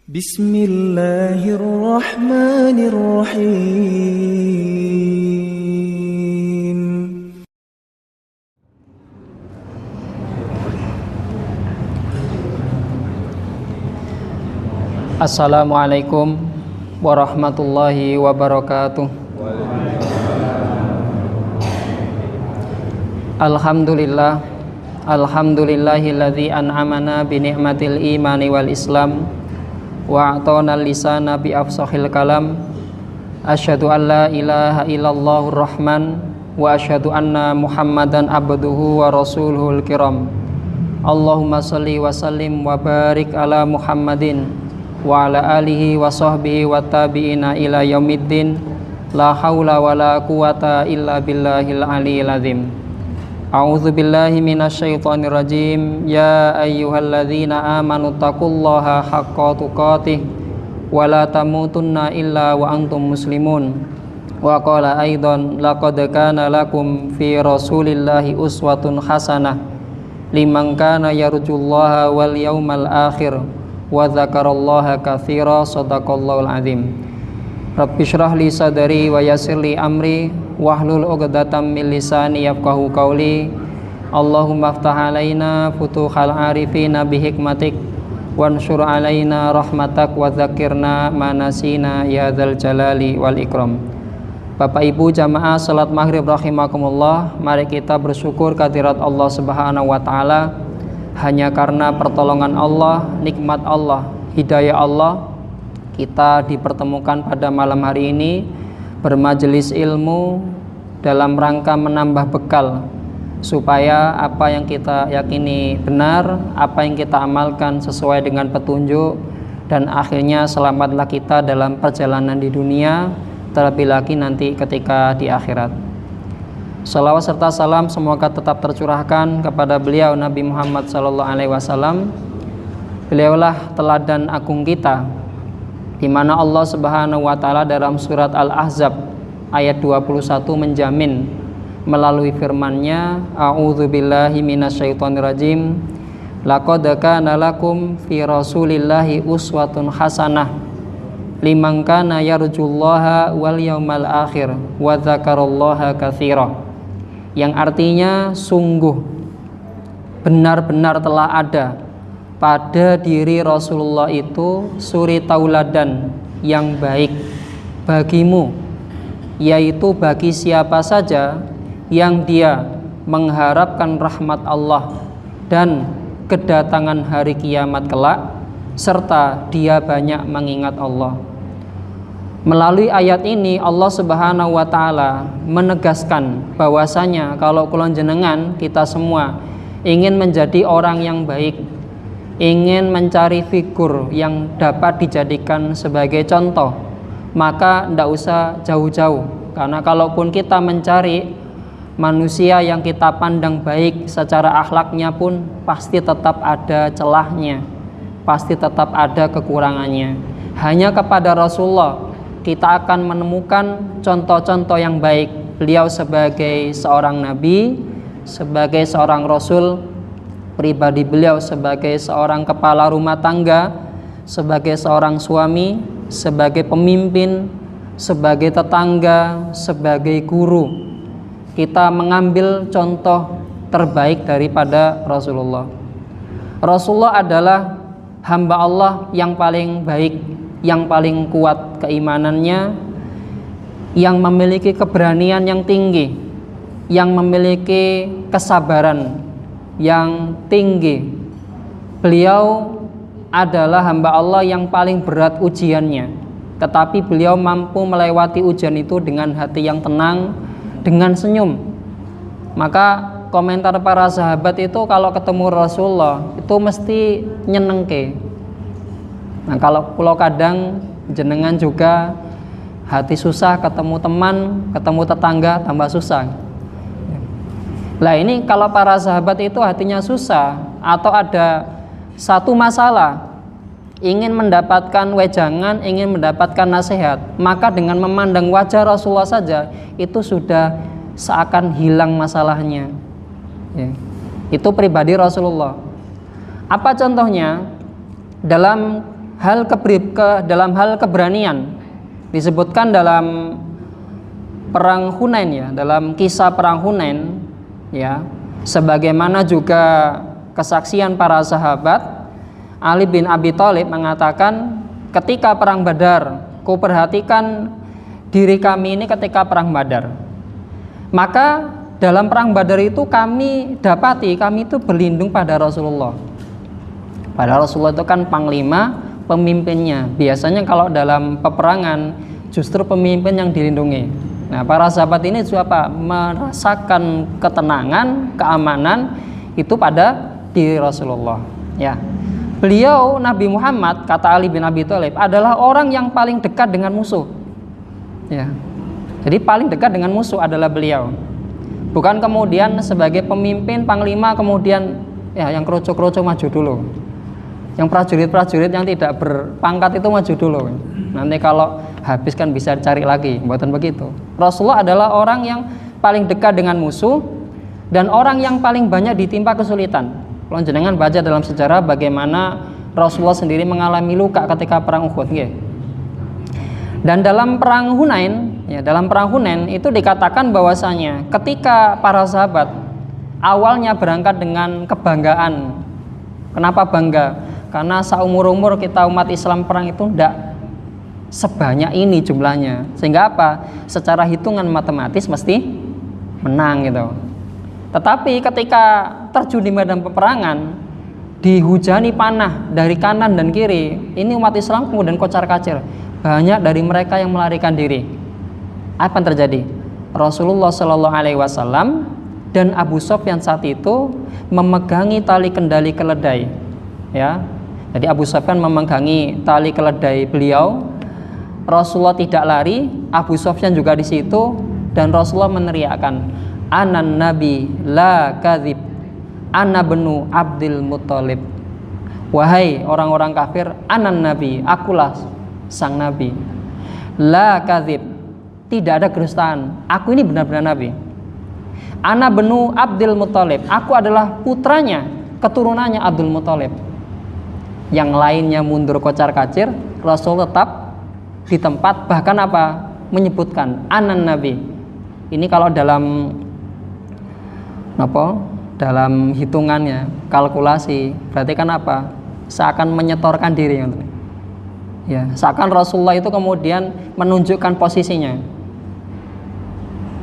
Bismillahirrahmanirrahim. Assalamualaikum warahmatullahi wabarakatuh. Alhamdulillah, alhamdulillahilladzi an'amana bi ni'matil imani wal islam wa a'tana lisana bi afsahil kalam. Asyhadu an la ilaha illallahur rahman wa asyhadu anna muhammadan abduhu wa rasuluhul kiram. Allahumma shalli wa sallim wa barik ala muhammadin wa ala alihi wa sahbihi wa tabi'ina ila yaumiddin. La haula wa la quwata illa billahil aliyil azim. A'udzu billahi minasyaitonir rajim. Ya ayyuhalladzina amanu taqullaha haqqa tuqatih wa la tamutunna illa wa antum muslimun. Wa qala aidan laqad kana lakum fi rasulillahi uswatun hasanah liman kana yarjullaha wal yaumal akhir wa dzakarallaha katsira. Shadaqallahul azim. Rabbi shrah li sadri wa yassir li amri wahlul 'uqdatam min lisani yafqahu qawli. Allahumma iftah alaina futuhal arifina bi hikmatik wanshur alaina rahmatak wa dzakirna manasina ya dzal jalali wal ikram. Bapak Ibu jamaah salat maghrib rahimakumullah, mari kita bersyukur kehadirat Allah Subhanahu wa taala. Hanya karena pertolongan Allah, nikmat Allah, hidayah Allah, kita dipertemukan pada malam hari ini bermajelis ilmu dalam rangka menambah bekal supaya apa yang kita yakini benar, apa yang kita amalkan sesuai dengan petunjuk, dan akhirnya selamatlah kita dalam perjalanan di dunia, terlebih lagi nanti ketika di akhirat. Salawat serta salam semoga tetap tercurahkan kepada beliau Nabi Muhammad SAW. Beliaulah teladan agung kita, di mana Allah Subhanahu wa taala dalam surat Al-Ahzab ayat 21 menjamin melalui firman-Nya, a'udzubillahi minasyaitonirrajim, laqad kana lakum fi rasulillahi uswatun hasanah liman kana yarjullaha wal yaumal akhir wa dzakarallaha katsira. Yang artinya sungguh benar-benar telah ada pada diri Rasulullah itu suri tauladan yang baik bagimu, yaitu bagi siapa saja yang dia mengharapkan rahmat Allah dan kedatangan hari kiamat kelak, serta dia banyak mengingat Allah. Melalui ayat ini Allah Subhanahu wa taala menegaskan bahwasanya kalau kula jenengan kita semua ingin menjadi orang yang baik, ingin mencari figur yang dapat dijadikan sebagai contoh, maka tidak usah jauh-jauh, karena kalaupun kita mencari manusia yang kita pandang baik secara akhlaknya pun pasti tetap ada celahnya, pasti tetap ada kekurangannya. Hanya kepada Rasulullah kita akan menemukan contoh-contoh yang baik. Beliau sebagai seorang nabi, sebagai seorang rasul, pribadi beliau sebagai seorang kepala rumah tangga, sebagai seorang suami, sebagai pemimpin, sebagai tetangga, sebagai guru. Kita mengambil contoh terbaik daripada Rasulullah. Rasulullah adalah hamba Allah yang paling baik, yang paling kuat keimanannya, yang memiliki keberanian yang tinggi, yang memiliki kesabaran yang tinggi. Beliau adalah hamba Allah yang paling berat ujiannya, tetapi beliau mampu melewati ujian itu dengan hati yang tenang, dengan senyum. Maka komentar para sahabat itu kalau ketemu Rasulullah itu mesti nyenengke. Nah, kalau kadang jenengan juga hati susah ketemu teman, ketemu tetangga tambah susah. Lah ini kalau para sahabat itu hatinya susah atau ada satu masalah, ingin mendapatkan wejangan, ingin mendapatkan nasihat, maka dengan memandang wajah Rasulullah saja itu sudah seakan hilang masalahnya. Ya. Itu pribadi Rasulullah. Apa contohnya? Dalam dalam hal keberanian disebutkan dalam perang Hunain ya, dalam kisah perang Hunain ya, sebagaimana juga kesaksian para sahabat. Ali bin Abi Thalib mengatakan, ketika perang Badar, ku perhatikan diri kami ini ketika perang Badar. Maka dalam perang Badar itu kami itu berlindung pada Rasulullah. Pada Rasulullah itu kan panglima, pemimpinnya. Biasanya kalau dalam peperangan justru pemimpin yang dilindungi. Nah, para sahabat ini juga merasakan ketenangan, keamanan itu pada diri Rasulullah. Ya. Beliau Nabi Muhammad, kata Ali bin Abi Thalib, adalah orang yang paling dekat dengan musuh. Ya. Jadi paling dekat dengan musuh adalah beliau. Bukan kemudian sebagai pemimpin panglima kemudian ya yang kroco-kroco maju dulu. Yang prajurit-prajurit yang tidak berpangkat itu maju dulu. Nanti kalau habis kan bisa cari lagi, bukan begitu. Rasulullah adalah orang yang paling dekat dengan musuh dan orang yang paling banyak ditimpa kesulitan. Kalau jenengan baca dalam sejarah bagaimana Rasulullah sendiri mengalami luka ketika perang Uhud, nggih. Dan dalam perang Hunain, ya, dalam perang Hunain itu dikatakan bahwasanya ketika para sahabat awalnya berangkat dengan kebanggaan. Kenapa bangga? Karena seumur-umur kita umat Islam perang itu tidak sebanyak ini jumlahnya. Sehingga apa? Secara hitungan matematis mesti menang gitu. Tetapi ketika terjun di medan peperangan, dihujani panah dari kanan dan kiri, ini umat Islam kemudian kocar-kacir. Banyak dari mereka yang melarikan diri. Apa yang terjadi? Rasulullah Shallallahu Alaihi Wasallam dan Abu Sufyan saat itu memegangi tali kendali keledai. Ya, jadi Abu Sufyan memegangi tali keledai beliau. Rasulullah tidak lari, Abu Sufyan juga di situ, dan Rasulullah meneriakkan, Anan Nabi la kadzib, ana benu Abdul Muthalib. Wahai orang-orang kafir, anan Nabi, akulah sang Nabi. La kadzib, tidak ada kedustaan. Aku ini benar-benar Nabi. Ana benu Abdul Muthalib, aku adalah putranya, keturunannya Abdul Muthalib. Yang lainnya mundur kocar-kacir, Rasul tetap di tempat, bahkan apa? Menyebutkan anan Nabi. Ini kalau dalam dalam hitungannya, kalkulasi, berarti kan apa? Seakan menyetorkan diri, ya, seakan Rasulullah itu kemudian menunjukkan posisinya.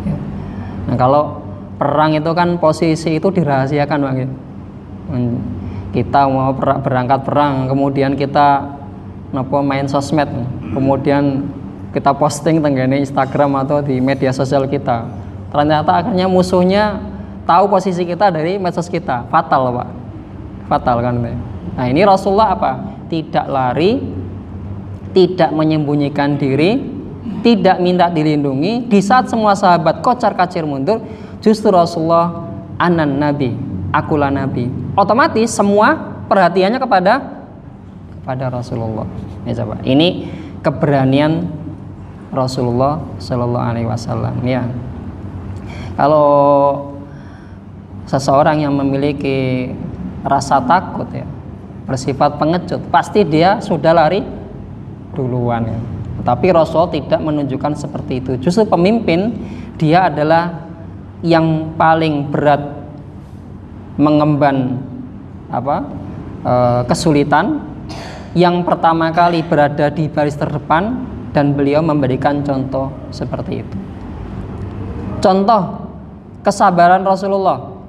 Ya. Nah, kalau perang itu kan posisi itu dirahasiakan, Pak. Kita mau berangkat perang, kemudian kita main sosmed, kemudian kita posting tenggane Instagram atau di media sosial kita. Ternyata akhirnya musuhnya tahu posisi kita dari medsos kita. Fatal, Pak. Fatal kan. Nah, ini Rasulullah apa? Tidak lari, tidak menyembunyikan diri, tidak minta dilindungi. Di saat semua sahabat kocar-kacir mundur, justru Rasulullah anan Nabi, akulah Nabi. Otomatis semua perhatiannya kepada Rasulullah. Ya, coba. Ini keberanian Rasulullah Shallallahu Alaihi Wasallam. Ya. Kalau seseorang yang memiliki rasa takut, ya, bersifat pengecut, pasti dia sudah lari duluan, ya. Tapi Rasul tidak menunjukkan seperti itu. Justru pemimpin, dia adalah yang paling berat mengemban kesulitan, yang pertama kali berada di baris terdepan, dan beliau memberikan contoh seperti itu. Contoh kesabaran Rasulullah,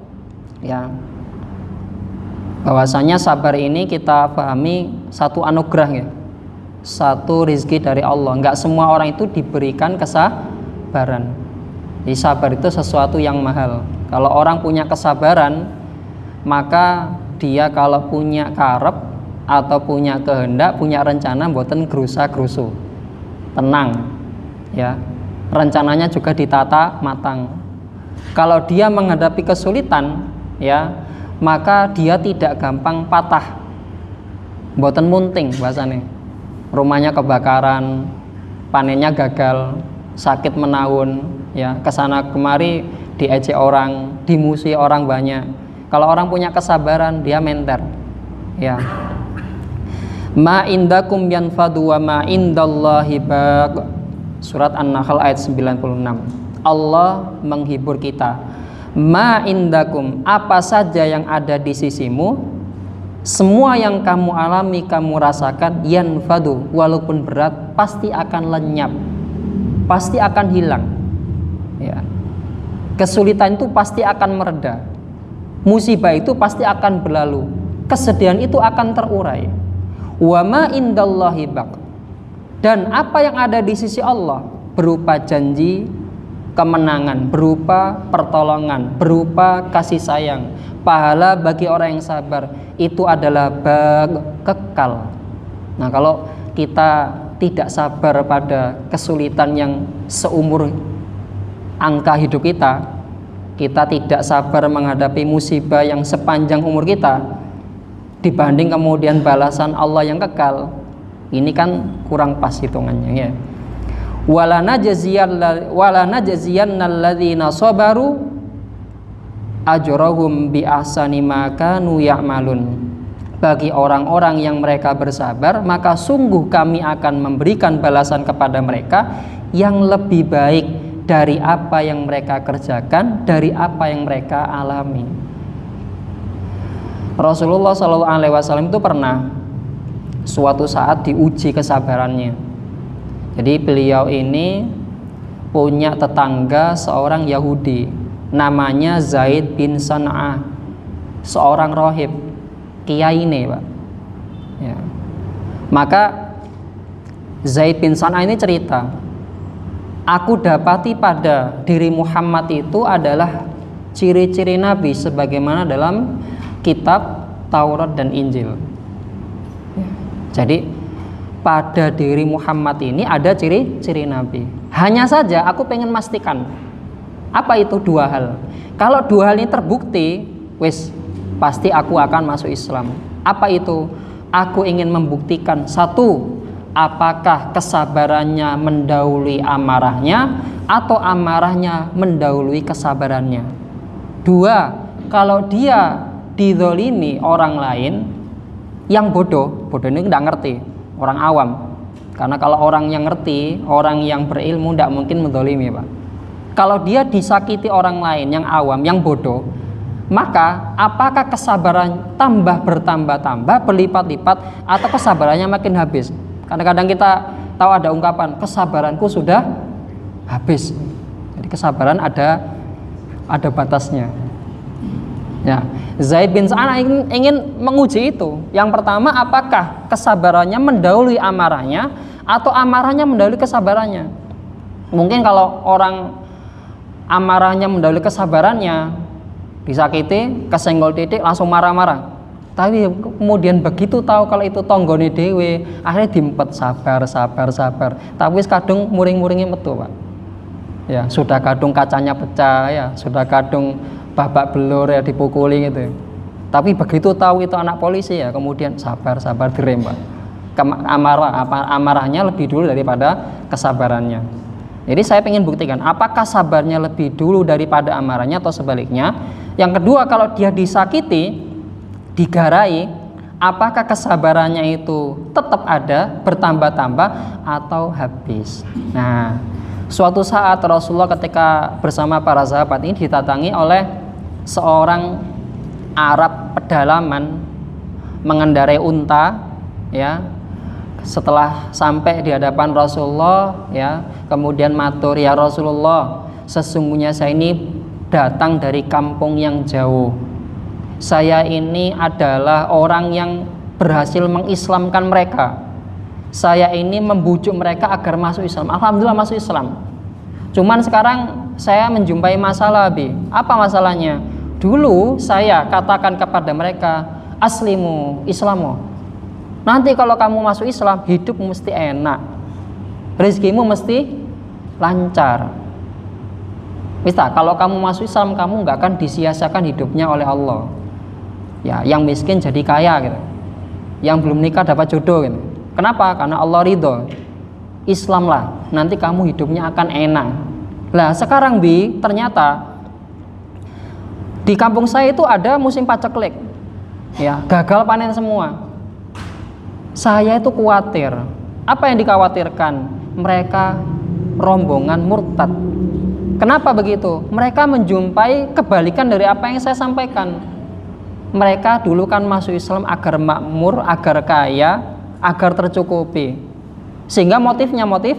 ya, bahwasanya sabar ini kita pahami satu anugerah, ya, satu rizki dari Allah. Enggak semua orang itu diberikan kesabaran. Jadi sabar itu sesuatu yang mahal. Kalau orang punya kesabaran, maka dia kalau punya karep atau punya kehendak, punya rencana, mboten gerusa-gerusu, tenang, ya, rencananya juga ditata matang. Kalau dia menghadapi kesulitan, ya, maka dia tidak gampang patah, mboten munting bahasane. Rumahnya kebakaran, panennya gagal, sakit menahun, ya, kesana kemari diejek orang, dimusuhi orang banyak. Kalau orang punya kesabaran, dia menter, ya. Ma indakum yanfadu wa ma indallahi baq. Surat An-Nahl ayat 96. Allah menghibur kita. Ma indakum, apa saja yang ada di sisimu, semua yang kamu alami, kamu rasakan, yanfadu, walaupun berat, pasti akan lenyap, pasti akan hilang. Ya. Kesulitan itu pasti akan mereda. Musibah itu pasti akan berlalu. Kesedihan itu akan terurai. Wa ma indallahi baq. Dan apa yang ada di sisi Allah berupa janji kemenangan, berupa pertolongan, berupa kasih sayang, pahala bagi orang yang sabar, itu adalah kekal. Nah, kalau kita tidak sabar pada kesulitan yang seumur angka hidup kita, kita tidak sabar menghadapi musibah yang sepanjang umur kita, dibanding kemudian balasan Allah yang kekal, ini kan kurang pas hitungannya ya. Wala najziyanna alladzina sabaru ajrahum bi ahsani ma kanu ya'malun. Bagi orang-orang yang mereka bersabar, maka sungguh kami akan memberikan balasan kepada mereka yang lebih baik dari apa yang mereka kerjakan, dari apa yang mereka alami. Rasulullah SAW itu pernah suatu saat diuji kesabarannya. Jadi beliau ini punya tetangga seorang Yahudi, namanya Zaid bin San'ah, seorang rohib, kiai ini Pak ya. Maka Zaid bin San'ah ini cerita, aku dapati pada diri Muhammad itu adalah ciri-ciri Nabi sebagaimana dalam kitab Taurat dan Injil. Jadi pada diri Muhammad ini ada ciri-ciri Nabi. Hanya saja aku pengen memastikan apa itu dua hal. Kalau dua hal ini terbukti, wis pasti aku akan masuk Islam. Apa itu? Aku ingin membuktikan, satu, apakah kesabarannya mendahului amarahnya atau amarahnya mendahului kesabarannya. Dua, kalau dia dizolimi orang lain yang bodoh ini nggak ngerti, orang awam. Karena kalau orang yang ngerti, orang yang berilmu tidak mungkin menzalimi Pak. Kalau dia disakiti orang lain yang awam, yang bodoh, maka apakah kesabaran bertambah-tambah, berlipat-lipat, atau kesabarannya makin habis? Kadang-kadang kita tahu ada ungkapan, kesabaranku sudah habis. Jadi kesabaran ada batasnya. Ya, Zaid bin San'ah ingin menguji itu. Yang pertama, apakah kesabarannya mendahului amarahnya atau amarahnya mendahului kesabarannya? Mungkin kalau orang amarahnya mendahului kesabarannya, disakiti, kesenggol titik, langsung marah-marah. Tapi kemudian begitu tahu kalau itu tonggone dewe, akhirnya diempet sabar. Tapi kadung muring-muringnya metu Pak. Ya, sudah kadung kacanya pecah ya, sudah kadung babak belur ya, dipukuli gitu. Tapi begitu tahu itu anak polisi ya, kemudian sabar direm Pak. Amarahnya lebih dulu daripada kesabarannya. Jadi saya ingin buktikan apakah sabarnya lebih dulu daripada amarahnya atau sebaliknya. Yang kedua, kalau dia disakiti, digarai, apakah kesabarannya itu tetap ada, bertambah-tambah atau habis. Nah, suatu saat Rasulullah ketika bersama para sahabat ini didatangi oleh seorang Arab pedalaman mengendarai unta ya. Setelah sampai di hadapan Rasulullah ya, kemudian matur, ya Rasulullah, sesungguhnya saya ini datang dari kampung yang jauh. Saya ini adalah orang yang berhasil mengislamkan mereka. Saya ini membujuk mereka agar masuk Islam. Alhamdulillah masuk Islam. Cuman sekarang saya menjumpai masalah, Bi. Apa masalahnya? Dulu saya katakan kepada mereka, aslimu, Islamu. Nanti kalau kamu masuk Islam, hidup mesti enak, rezekimu mesti lancar. Bisa, kalau kamu masuk Islam, kamu nggak akan disia-siakan hidupnya oleh Allah. Ya, yang miskin jadi kaya gitu. Yang belum nikah dapat jodoh gitu. Kenapa? Karena Allah ridho. Islamlah, nanti kamu hidupnya akan enak. Lah sekarang Bi, ternyata di kampung saya itu ada musim paceklik. Ya, gagal panen semua. Saya itu khawatir. Apa yang dikhawatirkan? Mereka rombongan murtad. Kenapa begitu? Mereka menjumpai kebalikan dari apa yang saya sampaikan. Mereka dulu kan masuk Islam agar makmur, agar kaya, agar tercukupi. Sehingga motifnya motif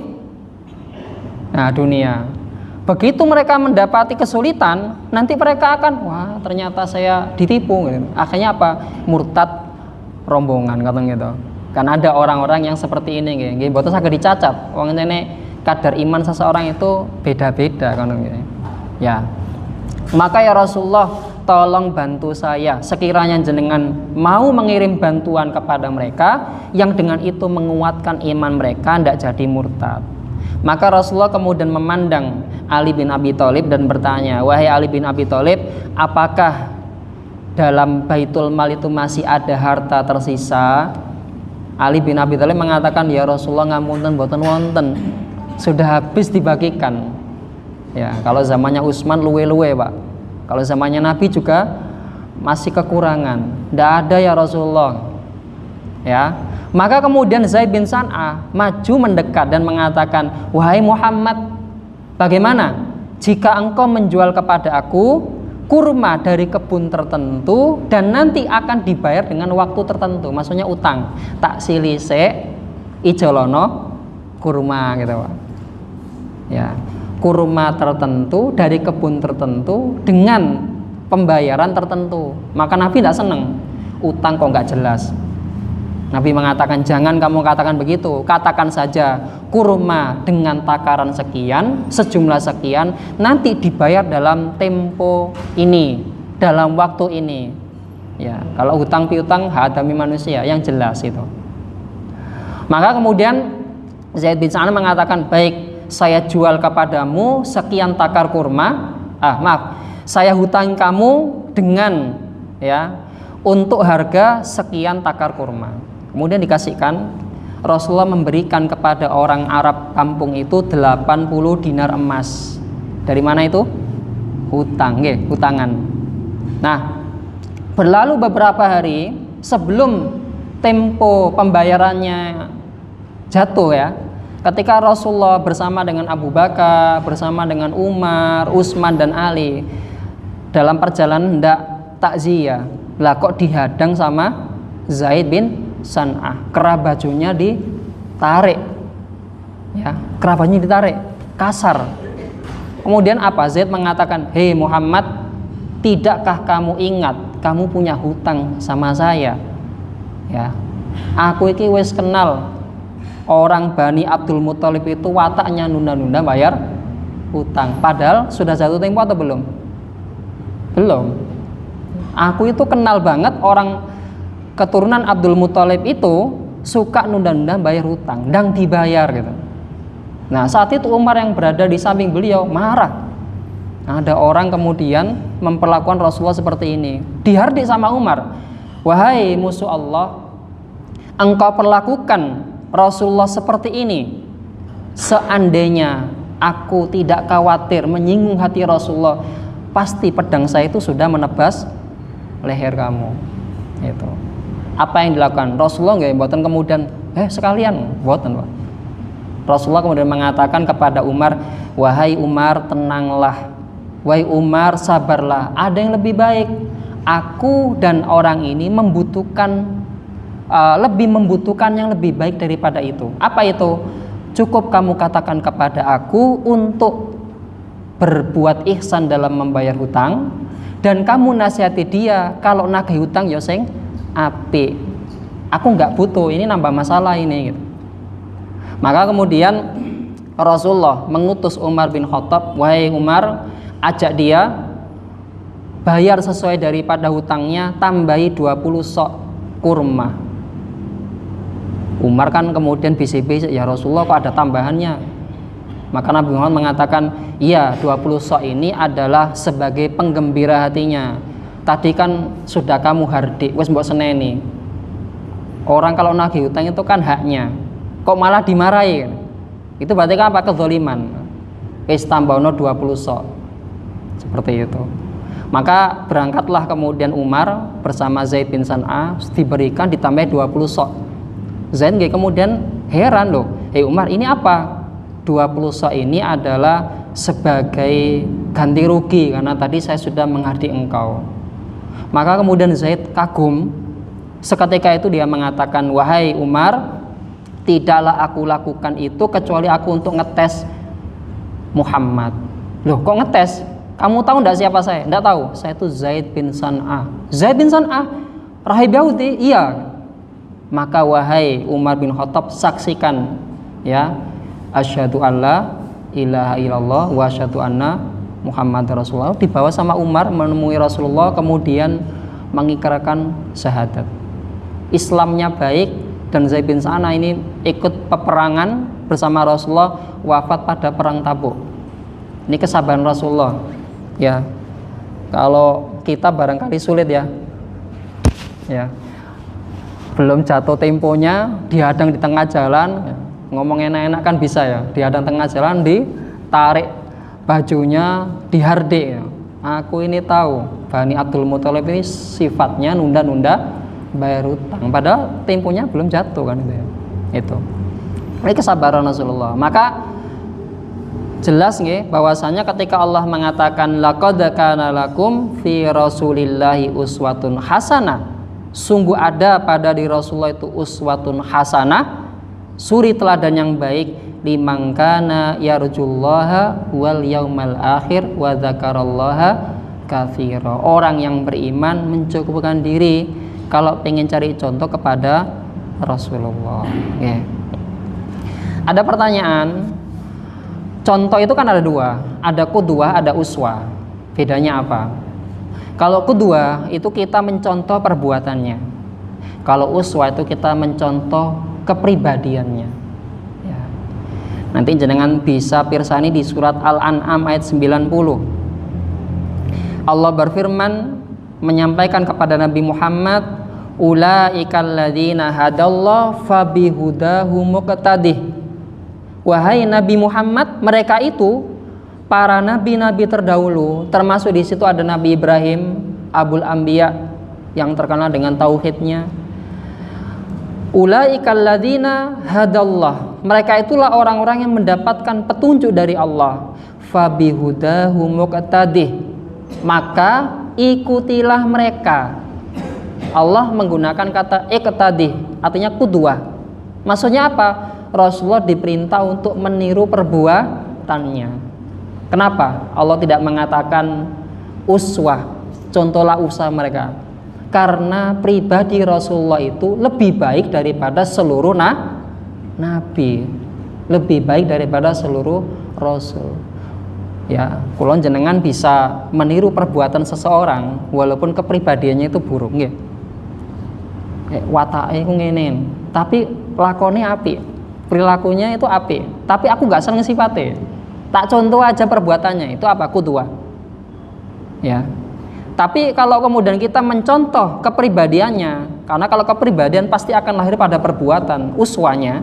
dunia. Begitu mereka mendapati kesulitan, nanti mereka akan, wah ternyata saya ditipu. Akhirnya apa? Murtad rombongan katanya gitu. Kan ada orang-orang yang seperti ini nggih. Mboten saged dicacat. Wong ini kadar iman seseorang itu beda-beda kan gitu. Ya. Maka ya Rasulullah, tolong bantu saya sekiranya jenengan mau mengirim bantuan kepada mereka yang dengan itu menguatkan iman mereka, tidak jadi murtad. Maka Rasulullah kemudian memandang Ali bin Abi Thalib dan bertanya, wahai Ali bin Abi Thalib, apakah dalam Baitul Mal itu masih ada harta tersisa? Ali bin Abi Thalib mengatakan, ya Rasulullah ngapunten mboten wonten, sudah habis dibagikan. Ya, kalau zamannya Utsman luwe-luwe Pak. Kalau zamannya Nabi juga masih kekurangan, tidak ada ya Rasulullah. Ya, maka kemudian Zaid bin San'ah maju mendekat dan mengatakan, wahai Muhammad, bagaimana jika engkau menjual kepada aku kurma dari kebun tertentu dan nanti akan dibayar dengan waktu tertentu, maksudnya utang, tak silise ijolono kurma gitu Pak. Ya, kurma tertentu dari kebun tertentu dengan pembayaran tertentu. Maka Nabi tidak senang, utang kok nggak jelas. Nabi mengatakan, jangan kamu katakan begitu, katakan saja kurma dengan takaran sekian, sejumlah sekian, nanti dibayar dalam tempo ini, dalam waktu ini. Ya, kalau hutang piutang hadami manusia, yang jelas itu. Maka kemudian Zaid bin Sa'ad mengatakan, baik, saya jual kepadamu sekian takar kurma. Saya hutang kamu dengan untuk harga sekian takar kurma. Kemudian dikasihkan, Rasulullah memberikan kepada orang Arab kampung itu 80 dinar emas. Dari mana itu? Hutangan. Nah, berlalu beberapa hari sebelum tempo pembayarannya jatuh ya. Ketika Rasulullah bersama dengan Abu Bakar, bersama dengan Umar, Utsman dan Ali dalam perjalanan hendak takziah, lah kok dihadang sama Zaid bin San'ah, kerah bajunya ditarik, ya, kerah bajunya ditarik, kasar. Kemudian apa? Zaid mengatakan, hei Muhammad, tidakkah kamu ingat kamu punya hutang sama saya? Ya, aku iki wis kenal orang Bani Abdul Muthalib itu wataknya nunda-nunda bayar hutang. Padahal sudah jatuh tempo atau belum? Belum. Aku itu kenal banget orang keturunan Abdul Muthalib itu suka nunda-nunda bayar hutang dan dibayar gitu. Nah, saat itu Umar yang berada di samping beliau marah. Ada orang kemudian memperlakukan Rasulullah seperti ini. Dihardik sama Umar, wahai musuh Allah, engkau perlakukan Rasulullah seperti ini. Seandainya aku tidak khawatir menyinggung hati Rasulullah, pasti pedang saya itu sudah menebas leher kamu. Itu. Apa yang dilakukan Rasulullah? Nggak mboten kemudian sekalian mboten Pak. Rasulullah kemudian mengatakan kepada Umar, wahai Umar, tenanglah, wahai Umar, sabarlah, ada yang lebih baik. Aku dan orang ini lebih membutuhkan yang lebih baik daripada itu. Apa itu? Cukup kamu katakan kepada aku untuk berbuat ihsan dalam membayar hutang, dan kamu nasihati dia kalau nagih hutang ya sing apik. Aku nggak butuh, ini nambah masalah ini gitu. Maka kemudian Rasulullah mengutus Umar bin Khattab, wahai Umar, ajak dia bayar sesuai daripada hutangnya, tambahi 20 sok kurma. Umar kan kemudian bisik-bisik, ya Rasulullah kok ada tambahannya? Maka Nabi Muhammad mengatakan, iya, 20 sok ini adalah sebagai penggembira hatinya. Tadi kan sudah kamu hardik, wes mbok seneni. Orang kalau nagih hutang itu kan haknya, kok malah dimarahi? Itu berarti kan apa? Kezaliman. Tambahno 20 sok. Seperti itu. Maka berangkatlah kemudian Umar bersama Zaid bin San'ah, diberikan ditambah 20 sok. Zaid nggih kemudian heran loh, Umar ini apa? 20 sa ini adalah sebagai ganti rugi karena tadi saya sudah menghardik engkau. Maka kemudian Zaid kagum. Seketika itu dia mengatakan, wahai Umar, tidaklah aku lakukan itu kecuali aku untuk ngetes Muhammad. Loh kok ngetes? Kamu tahu enggak siapa saya? Enggak tahu. Saya itu Zaid bin San'ah. Zaid bin San'ah, rahib Yahudi? Iya. Maka wahai Umar bin Khattab, saksikan ya, asyhadu alla ilaha illallah wa asyhadu anna Muhammad Rasulullah. Dibawa sama Umar menemui Rasulullah, kemudian mengikrarkan syahadat. Islamnya baik, dan Zaid bin San'ah ini ikut peperangan bersama Rasulullah, wafat pada perang Tabuk. Ini kesabaran Rasulullah ya. Kalau kita barangkali sulit ya, belum jatuh temponya dihadang di tengah jalan ya. Ngomong enak-enak kan bisa ya, dihadang tengah jalan, ditarik bajunya, dihardik ya. Aku ini tahu Bani Abdul Muthalib ini sifatnya nunda-nunda bayar hutang, padahal temponya belum jatuh kan itu. Ini kesabaran Rasulullah. Maka jelas nggih bahwasanya ketika Allah mengatakan laqad kana lakum fi rasulillahi uswatun hasanah, sungguh ada pada di Rasulullah itu uswatun hasanah, suri teladan yang baik, liman kana yarjullaha wal yaumal akhir wa dzakarallaha katsira. Orang yang beriman mencukupkan diri kalau pengen cari contoh kepada Rasulullah. Okay. Ada pertanyaan, contoh itu kan ada dua, ada qudwah, ada uswah. Bedanya apa? Kalau qudwah itu kita mencontoh perbuatannya, kalau uswah itu kita mencontoh kepribadiannya. Ya. Nanti jenengan bisa pirsani di surat Al-An'am ayat 90. Allah berfirman menyampaikan kepada Nabi Muhammad, ulaikal ladzina hadallahu fabihudahu muqtadih. Wahai Nabi Muhammad, mereka itu para nabi-nabi terdahulu, termasuk di situ ada Nabi Ibrahim, Abul Anbiya yang terkenal dengan tauhidnya. Ulaikal ladzina hadallah, mereka itulah orang-orang yang mendapatkan petunjuk dari Allah. Fabihudahu muqtadih, maka ikutilah mereka. Allah menggunakan kata iqtadih, artinya qudwah. Maksudnya apa? Rasulullah diperintah untuk meniru perbuatannya. Kenapa Allah tidak mengatakan uswah, contohlah usaha mereka? Karena pribadi Rasulullah itu lebih baik daripada seluruh nabi, lebih baik daripada seluruh rasul. Ya, kulon jenengan bisa meniru perbuatan seseorang walaupun kepribadiannya itu buruk nggih. Watake ku ngene, tapi lakonnya apik, perilakunya itu apik, tapi aku nggak seneng sifatnya. Tak contoh aja perbuatannya, itu apa? Qudwah. Ya. Tapi kalau kemudian kita mencontoh kepribadiannya, karena kalau kepribadian pasti akan lahir pada perbuatan, uswanya.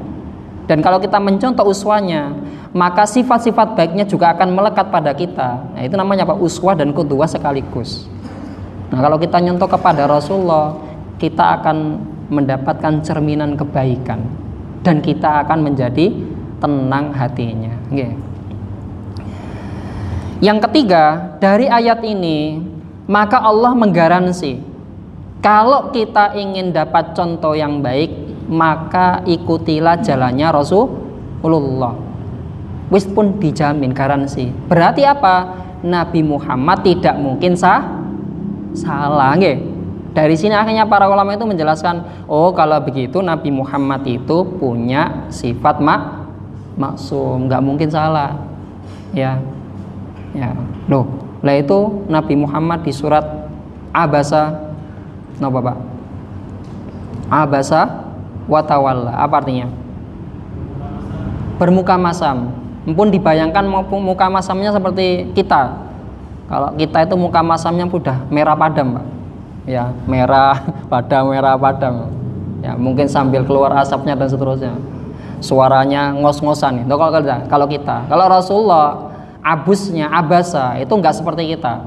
Dan kalau kita mencontoh uswanya, maka sifat-sifat baiknya juga akan melekat pada kita. Nah, itu namanya apa? Uswah dan qudwah sekaligus. Nah, kalau kita nyontoh kepada Rasulullah, kita akan mendapatkan cerminan kebaikan dan kita akan menjadi tenang hatinya. Okay. Yang ketiga, dari ayat ini maka Allah menggaransi kalau kita ingin dapat contoh yang baik, maka ikutilah jalannya Rasulullah. Wis pun dijamin garansi. Berarti apa? Nabi Muhammad tidak mungkin salah, nggih. Dari sini akhirnya para ulama itu menjelaskan, oh kalau begitu Nabi Muhammad itu punya sifat maksum, nggak mungkin salah. Ya. Loh, lah itu Nabi Muhammad di surat Abasa, napa Pak? Abasa wa tawalla. Apa artinya? Bermuka masam. Mumpun dibayangkan muka masamnya seperti kita. Kalau kita itu muka masamnya sudah merah padam, Pak. Ya, merah padam. Ya, mungkin sambil keluar asapnya dan seterusnya. Suaranya ngos-ngosan. Itu kalau kita. Kalau Rasulullah abusnya, abasa itu enggak seperti kita.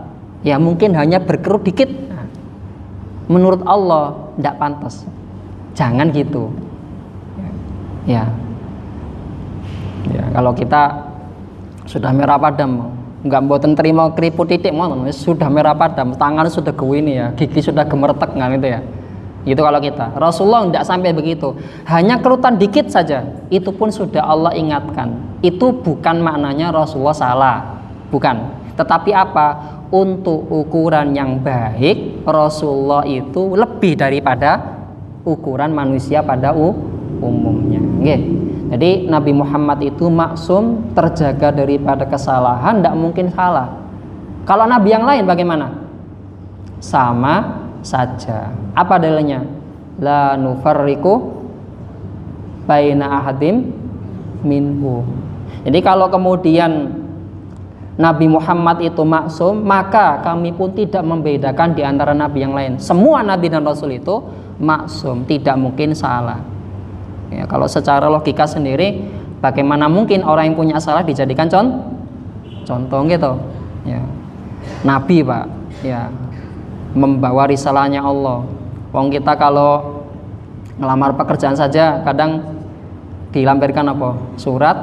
Ya, mungkin hanya berkerut dikit. Nah, menurut Allah enggak pantas. Jangan gitu. Ya. Ya, kalau kita sudah merah padam, nggak mboten terima keriput titik ngoten, sudah merah padam, tangan sudah gewini ya, gigi sudah gemertek kan itu ya. Itu kalau kita. Rasulullah tidak sampai begitu. Hanya kerutan dikit saja, itu pun sudah Allah ingatkan. Itu bukan maknanya Rasulullah salah, bukan. Tetapi apa? Untuk ukuran yang baik, Rasulullah itu lebih daripada ukuran manusia pada umumnya. Nggih. Jadi Nabi Muhammad itu maksum, terjaga daripada kesalahan, tidak mungkin salah. Kalau Nabi yang lain bagaimana? Sama saja. Apa dalilnya? La nufarriqu baina ahadim minhum. Jadi kalau kemudian Nabi Muhammad itu maksum, maka kami pun tidak membedakan di antara nabi yang lain. Semua nabi dan rasul itu maksum, tidak mungkin salah. Ya, kalau secara logika sendiri, bagaimana mungkin orang yang punya salah dijadikan contoh gitu? Ya. Nabi Pak, ya, membawa risalahnya Allah. Wong kita kalau ngelamar pekerjaan saja kadang dilampirkan apa? Surat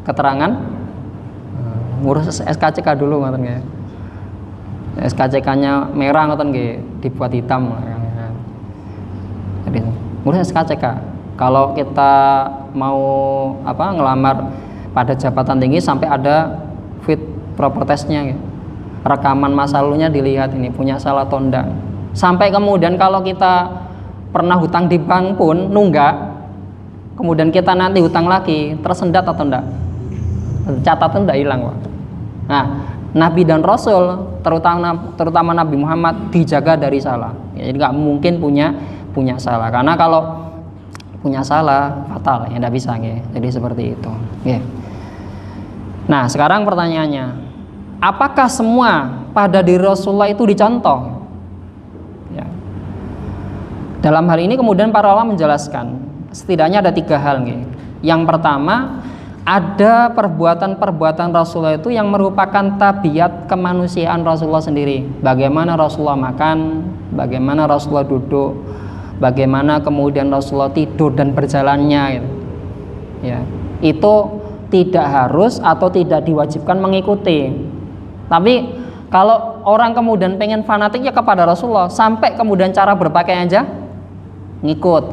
keterangan ngurus SKCK dulu ngoten nggih. SKCK-nya merah ngoten nggih, dibuat hitam. Jadi ngurus SKCK. Kalau kita mau ngelamar pada jabatan tinggi sampai ada fit proper testnya gitu. Rekaman masa lalunya dilihat, ini punya salah atau enggak. Sampai kemudian kalau kita pernah hutang di bank pun nunggak, kemudian kita nanti hutang lagi, tersendat atau enggak? Catatan enggak hilang, Pak. Nah, Nabi dan Rasul terutama Nabi Muhammad dijaga dari salah. Ya, jadi nggak mungkin punya salah, karena kalau punya salah fatal ya, tidak bisa ya. Jadi seperti itu ya. Nah sekarang pertanyaannya, apakah semua pada diri Rasulullah itu dicontoh ya? Dalam hal ini kemudian para ulama menjelaskan setidaknya ada 3 hal ya. Yang pertama, ada perbuatan-perbuatan Rasulullah itu yang merupakan tabiat kemanusiaan Rasulullah sendiri. Bagaimana Rasulullah makan, bagaimana Rasulullah duduk, bagaimana kemudian Rasulullah tidur dan berjalannya gitu. Ya, itu tidak harus atau tidak diwajibkan mengikuti. Tapi kalau orang kemudian pengen fanatik ya kepada Rasulullah, sampai kemudian cara berpakaian aja ngikut,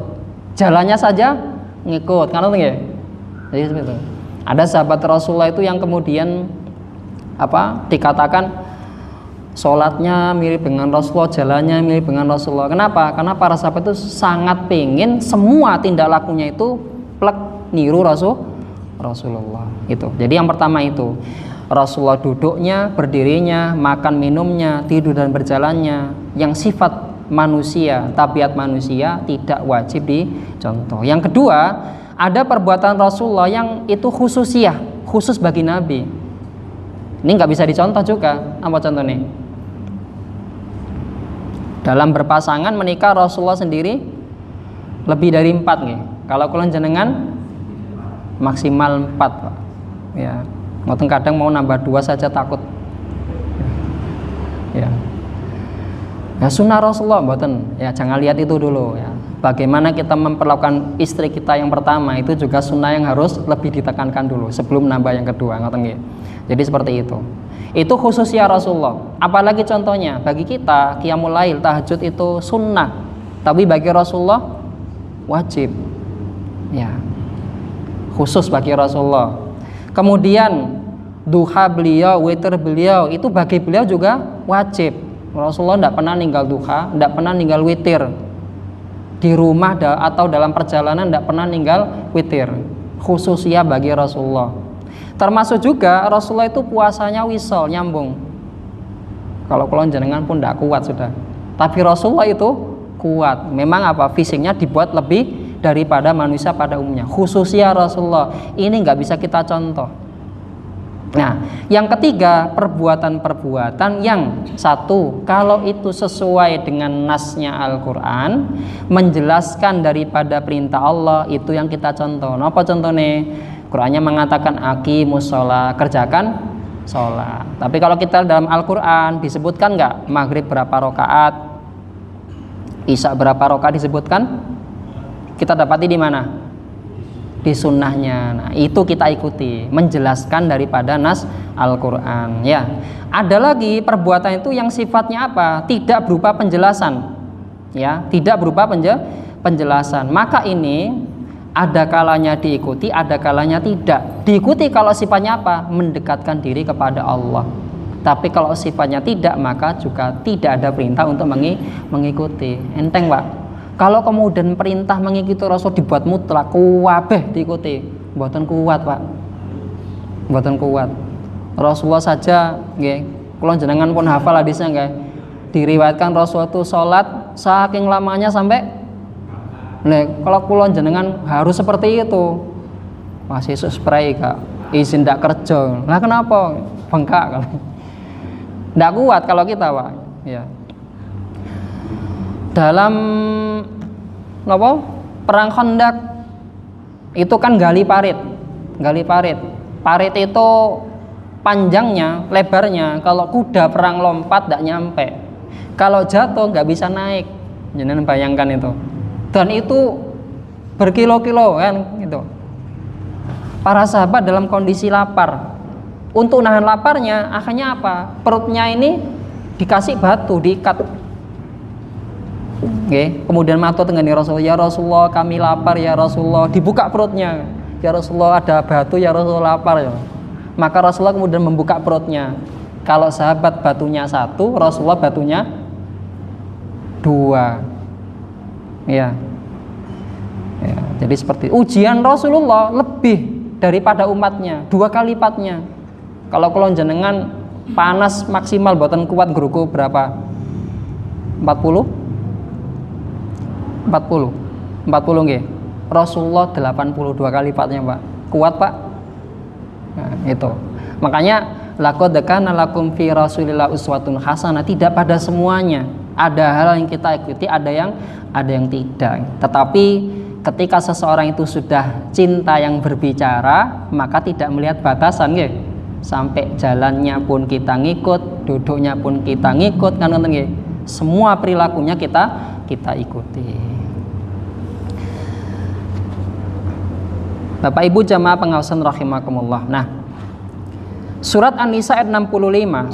jalannya saja ngikut, kan ya? Jadi seperti itu. Ada sahabat Rasulullah itu yang kemudian dikatakan sholatnya mirip dengan Rasulullah, jalannya mirip dengan Rasulullah. Kenapa? Karena para sahabat itu sangat pengen semua tindak lakunya itu plek niru Rasulullah. Itu. Jadi yang pertama itu Rasulullah duduknya, berdirinya, makan minumnya, tidur dan berjalannya, yang sifat manusia, tabiat manusia tidak wajib dicontoh. Yang kedua, ada perbuatan Rasulullah yang itu khususiyah, khusus bagi Nabi. Ini nggak bisa dicontoh juga. Apa contohnya? Dalam berpasangan menikah Rasulullah sendiri lebih dari 4 nih. Kalau kalian jenengan maksimal 4 Pak. Ya, ngoten kadang mau nambah 2 saja takut. Ya. Ya sunnah Rasulullah mboten. Ya jangan lihat itu dulu ya. Bagaimana kita memperlakukan istri kita yang pertama itu juga sunnah yang harus lebih ditekankan dulu sebelum nambah yang kedua, ngoten nggih. Jadi seperti itu. Itu khususnya Rasulullah. Apalagi contohnya bagi kita qiyamul lail, tahajud itu sunnah, tapi bagi Rasulullah wajib. Ya. Khusus bagi Rasulullah. Kemudian duha beliau, witir beliau itu bagi beliau juga wajib. Rasulullah tidak pernah ninggal duha, tidak pernah ninggal witir. Di rumah atau dalam perjalanan tidak pernah ninggal witir. Khususnya bagi Rasulullah. Termasuk juga Rasulullah itu puasanya wisol, nyambung. Kalau kalian jenengan pun tidak kuat sudah. Tapi Rasulullah itu kuat. Memang fisiknya dibuat lebih daripada manusia pada umumnya. Khususnya Rasulullah. Ini nggak bisa kita contoh. Nah, yang ketiga, perbuatan-perbuatan yang satu, kalau itu sesuai dengan nasnya Al-Quran, menjelaskan daripada perintah Allah, itu yang kita contoh. Nah, apa contohnya? Qurannya mengatakan aqimus sholat, kerjakan sholat. Tapi kalau kita dalam Al-Quran disebutkan nggak maghrib berapa rakaat, isya berapa rakaat disebutkan? Kita dapati di mana? di sunnahnya. Nah, itu kita ikuti, menjelaskan daripada nas Al-Quran. Ya, ada lagi perbuatan itu yang sifatnya apa? Tidak berupa penjelasan, ya, tidak berupa penjelasan. Maka ini ada kalanya diikuti, ada kalanya tidak. Diikuti kalau sifatnya apa? Mendekatkan diri kepada Allah. Tapi kalau sifatnya tidak, maka juga tidak ada perintah untuk mengikuti. Enteng, Pak. Kalau kemudian perintah mengikuti Rasul dibuat mutlak, kabeh diikuti, mboten kuat, Pak. Mboten kuat. Rasulullah saja nggih, kula jenengan pun hafal hadisnya nggih. Diriwayatkan Rasulullah itu salat saking lamanya sampai kalau kula jenengan harus seperti itu. Masih spray Kak, izin ndak kerja. Lah kenapa? Bengkak kalau. Ndak kuat kalau kita, Pak. Ya. Dalam perang Khandaq itu kan gali parit. Parit itu panjangnya, lebarnya kalau kuda perang lompat ndak nyampe. Kalau jatuh nggak bisa naik. Jangan bayangkan itu. Dan itu berkilo-kilo kan gitu. Para sahabat dalam kondisi lapar. Untuk nahan laparnya, akhirnya apa? Perutnya ini dikasih batu, diikat. Oke, kemudian matur dengan Rasulullah, ya Rasulullah kami lapar ya Rasulullah, dibuka perutnya. Ya Rasulullah ada batu, ya Rasulullah lapar ya. Maka Rasulullah kemudian membuka perutnya. Kalau sahabat batunya 1, Rasulullah batunya 2. Ya. Jadi seperti ujian Rasulullah lebih daripada umatnya, 2 kali lipatnya. Kalau kula jenengan panas maksimal boten kuat ngruku berapa? 40 nggih. Rasulullah 82 kali lipatnya, Pak. Kuat, Pak? Nah, itu. Makanya laqad kana lakum fi Rasulillah uswatun hasanah. Tidak pada semuanya. Ada hal yang kita ikuti, ada yang tidak. Tetapi ketika seseorang itu sudah cinta yang berbicara, maka tidak melihat batasan, nggih. Sampai jalannya pun kita ngikut, duduknya pun kita ngikut, kan ngoten nggih. Semua perilakunya kita ikuti. Bapak Ibu jamaah pengawasan rahimakumullah. Nah, surat An-Nisa ayat 65.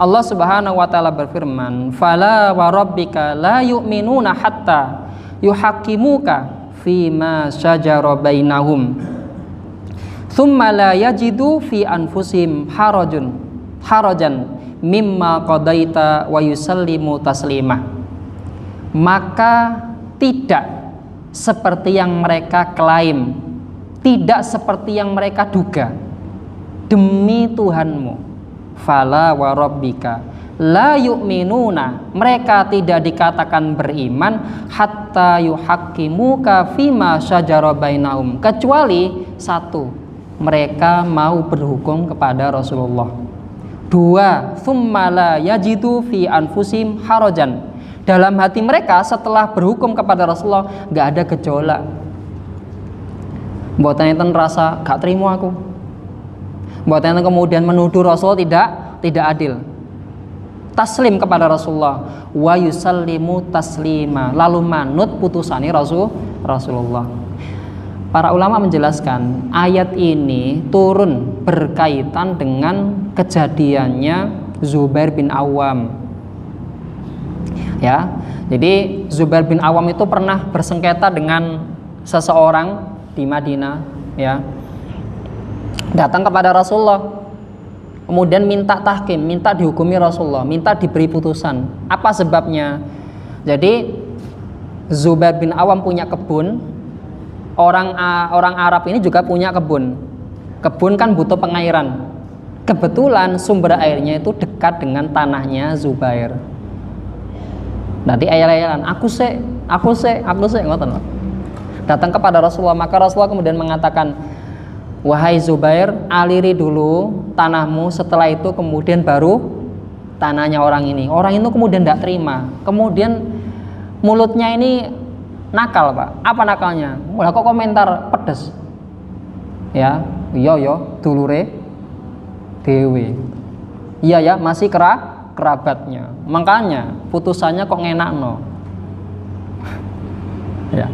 Allah Subhanahu wa taala berfirman, "Fala wa rabbika la yu'minuna hatta yuhaqqimuka fima syajara bainahum. Tsumma la yajidu fi anfusihim harajan mimma qadaita wa yusallimu taslima." Maka tidak seperti yang mereka klaim, tidak seperti yang mereka duga. Demi Tuhanmu, fala wa rabbika la yu'minuna, mereka tidak dikatakan beriman hatta yuhaqqimuka fima syajara bainahum, kecuali 1, mereka mau berhukum kepada Rasulullah. 2, tsumma la yajidu fi anfusihim harajan, dalam hati mereka setelah berhukum kepada Rasulullah gak ada gejolak. Mboten enten rasa gak terima aku. Mboten enten kemudian menuduh Rasul tidak adil. Taslim kepada Rasulullah, wa yusallimu taslima, lalu manut putusane Rasulullah. Para ulama menjelaskan ayat ini turun berkaitan dengan kejadiannya Zubair bin Awam. Ya, jadi Zubair bin Awam itu pernah bersengketa dengan seseorang di Madinah, ya. Datang kepada Rasulullah. Kemudian minta tahkim, minta dihukumi Rasulullah, minta diberi putusan. Apa sebabnya? Jadi Zubair bin Awam punya kebun. Orang Arab ini juga punya kebun. Kebun kan butuh pengairan. Kebetulan sumber airnya itu dekat dengan tanahnya Zubair. Nanti ayal-ayalan, aku sih ngoten. Datang kepada Rasulullah, maka Rasulullah kemudian mengatakan, wahai Zubair, aliri dulu tanahmu, setelah itu kemudian baru tanahnya orang ini. Orang itu kemudian tidak terima. Kemudian mulutnya ini nakal, Pak. Apa nakalnya? Mulai kok komentar pedes. Ya, iya dulure dewe. Iya ya, masih kerabatnya. Makanya putusannya kok ngenakno. Ya.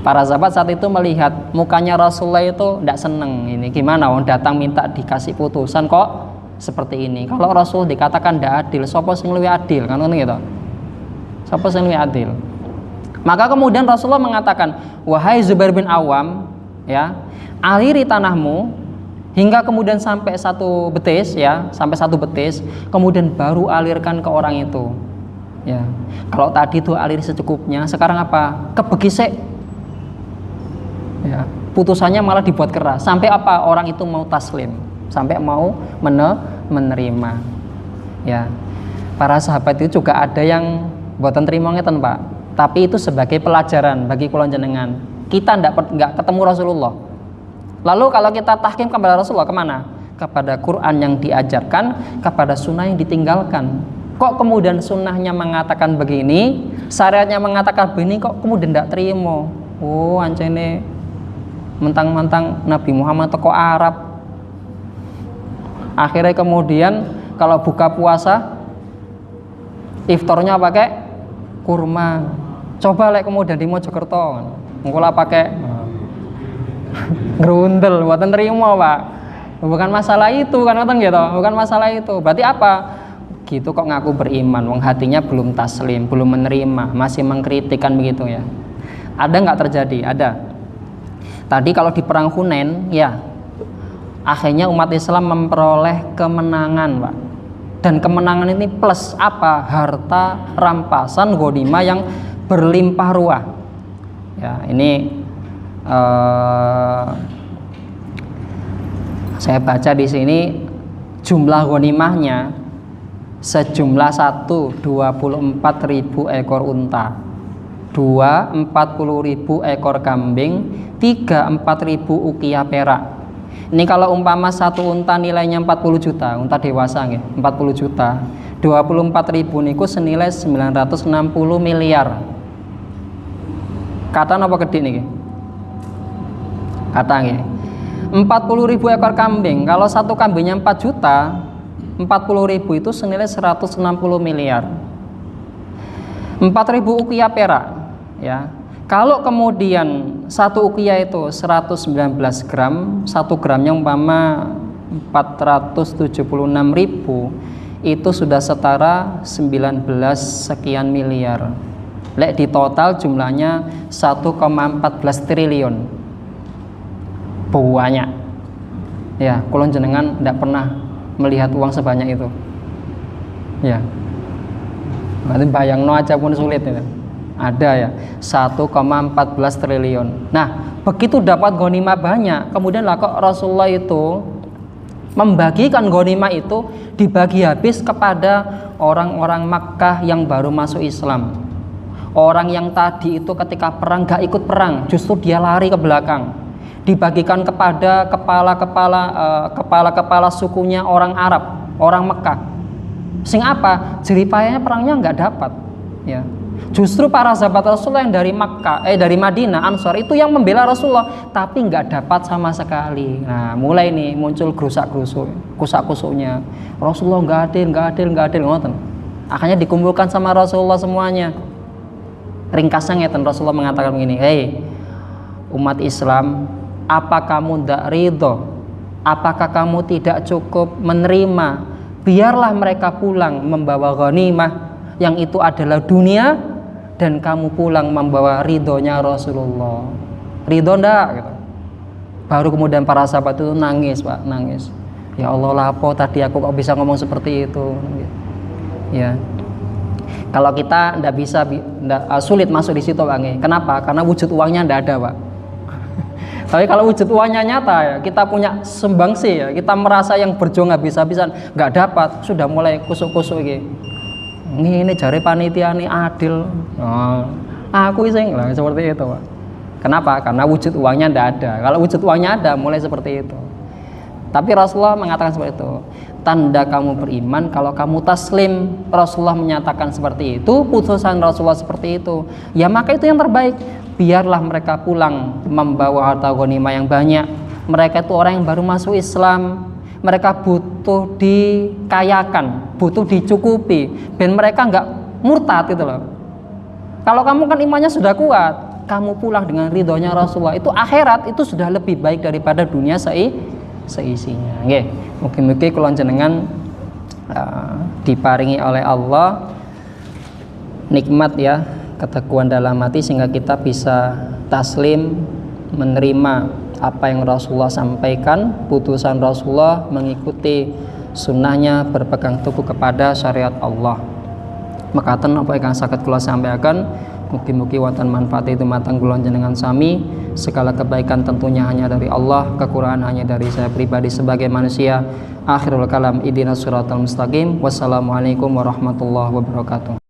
Para sahabat saat itu melihat mukanya Rasulullah itu tidak seneng. Ini gimana? Wong datang minta dikasih putusan kok seperti ini. Kalau Rasul dikatakan tidak adil, sapa sing luwih adil? Kan ngono gitu. Sapa sing luwih adil? Maka kemudian Rasulullah mengatakan, wahai Zubair bin Awam, ya, aliri tanahmu hingga kemudian sampai satu betis, ya, sampai satu betis, kemudian baru alirkan ke orang itu. Ya, kalau tadi itu alir secukupnya, sekarang apa? Kebegisik. Ya, putusannya malah dibuat keras. Sampai apa? Orang itu mau taslim, sampai mau menerima. Ya, para sahabat itu juga ada yang buatan terima ngeten Pak. Tapi itu sebagai pelajaran bagi kula jenengan. Kita nggak ketemu Rasulullah. Lalu kalau kita tahkim kepada Rasulullah kemana? Kepada Quran yang diajarkan, kepada sunnah yang ditinggalkan. Kok kemudian sunnahnya mengatakan begini, syariatnya mengatakan begini, kok kemudian tidak terima? Oh, ancene mentang-mentang Nabi Muhammad teko Arab. Akhirnya kemudian kalau buka puasa, iftarnya pakai kurma. Coba lek kemudian di Mojokerto, engkola pakai grundel, buatan terima Pak. Bukan masalah itu, kan ngoten gitu. Bukan masalah itu. Berarti apa? Gitu kok ngaku beriman, wong hatinya belum taslim, belum menerima, masih mengkritikkan begitu ya. Ada nggak terjadi? Ada. Tadi kalau di perang Hunain, ya, akhirnya umat Islam memperoleh kemenangan, Pak. Dan kemenangan ini plus apa? Harta rampasan ghanimah yang berlimpah ruah. Ya, ini saya baca di sini jumlah ghanimahnya sejumlah 24.000 ekor unta, 40.000 ekor kambing, 34.000 ukiah perak. Ini kalau umpama satu unta nilainya 40 juta, unta dewasa nggih, 40 juta. 24.000 niku senilai 960 miliar. Kata napa gede niki? Kata nggih. 40.000 ekor kambing, kalau satu kambingnya 4 juta, 40.000 itu senilai 160 miliar. 4.000 ukiah perak, ya. Kalau kemudian satu ukiah itu 119 gram, 1 gramnya umpama 476.000, itu sudah setara 19 sekian miliar. Lek di total jumlahnya 1,14 triliun. Banyak. Ya, kula jenengan tidak pernah melihat uang sebanyak itu. Ya. Berarti bayangno aja pun sulit itu. Ada ya, 1,14 triliun. Nah, begitu dapat ghanimah banyak, kemudian lah kok Rasulullah itu membagikan ghanimah itu dibagi habis kepada orang-orang Makkah yang baru masuk Islam. Orang yang tadi itu ketika perang gak ikut perang, justru dia lari ke belakang. Dibagikan kepada kepala-kepala sukunya orang Arab, orang Mekah. Sing apa? Jeripayanya perangnya nggak dapat. Ya. Justru para sahabat Rasulullah yang dari dari Madinah, Ansor itu yang membela Rasulullah, tapi nggak dapat sama sekali. Nah, mulai nih muncul kusak-kusuknya. Rasulullah nggak adil, ngoten. Akhirnya dikumpulkan sama Rasulullah semuanya. Ringkasnya ngeten, Rasulullah mengatakan begini, hei umat Islam, apa kamu tidak ridho? Apakah kamu tidak cukup menerima? Biarlah mereka pulang membawa ghanimah yang itu adalah dunia, dan kamu pulang membawa ridhonya Rasulullah. Ridho ndak? Gitu. Baru kemudian para sahabat itu nangis, Pak, nangis. Ya Allah, lapo tadi aku kok bisa ngomong seperti itu? Ya. Kalau kita sulit masuk di situ, Bang. Kenapa? Karena wujud uangnya ndak ada, Pak. Tapi kalau wujud uangnya nyata, ya, kita punya sumbangsi, ya, kita merasa yang berjuang habis-habisan nggak dapat, sudah mulai kusuk-kusuk gitu. Ini jari panitia ini adil. Oh, aku iseng lah seperti itu, Pak. Kenapa? Karena wujud uangnya ndak ada. Kalau wujud uangnya ada, mulai seperti itu. Tapi Rasulullah mengatakan seperti itu. Tanda kamu beriman kalau kamu taslim. Rasulullah menyatakan seperti itu, putusan Rasulullah seperti itu. Ya maka itu yang terbaik. Biarlah mereka pulang membawa harta ghanimah yang banyak. Mereka itu orang yang baru masuk Islam. Mereka butuh dikayakan, butuh dicukupi, dan mereka nggak murtad gitu loh. Kalau kamu kan imannya sudah kuat, kamu pulang dengan ridhonya Rasulullah, itu akhirat itu sudah lebih baik daripada dunia seisinya. Nggih, mugi-mugi kula jenengan diparingi oleh Allah nikmat ya, keteguhan dalam hati sehingga kita bisa taslim, menerima apa yang Rasulullah sampaikan, putusan Rasulullah, mengikuti sunnahnya, berpegang teguh kepada syariat Allah. Makaten apa ingkang saged kula sampaikan, mugi-mugi wonten manfaat itu matang kula jenengan sami. Segala kebaikan tentunya hanya dari Allah, kekurangan hanya dari saya pribadi sebagai manusia. Akhirul kalam, ihdinas siratal mustaqim. Wassalamualaikum warahmatullahi wabarakatuh.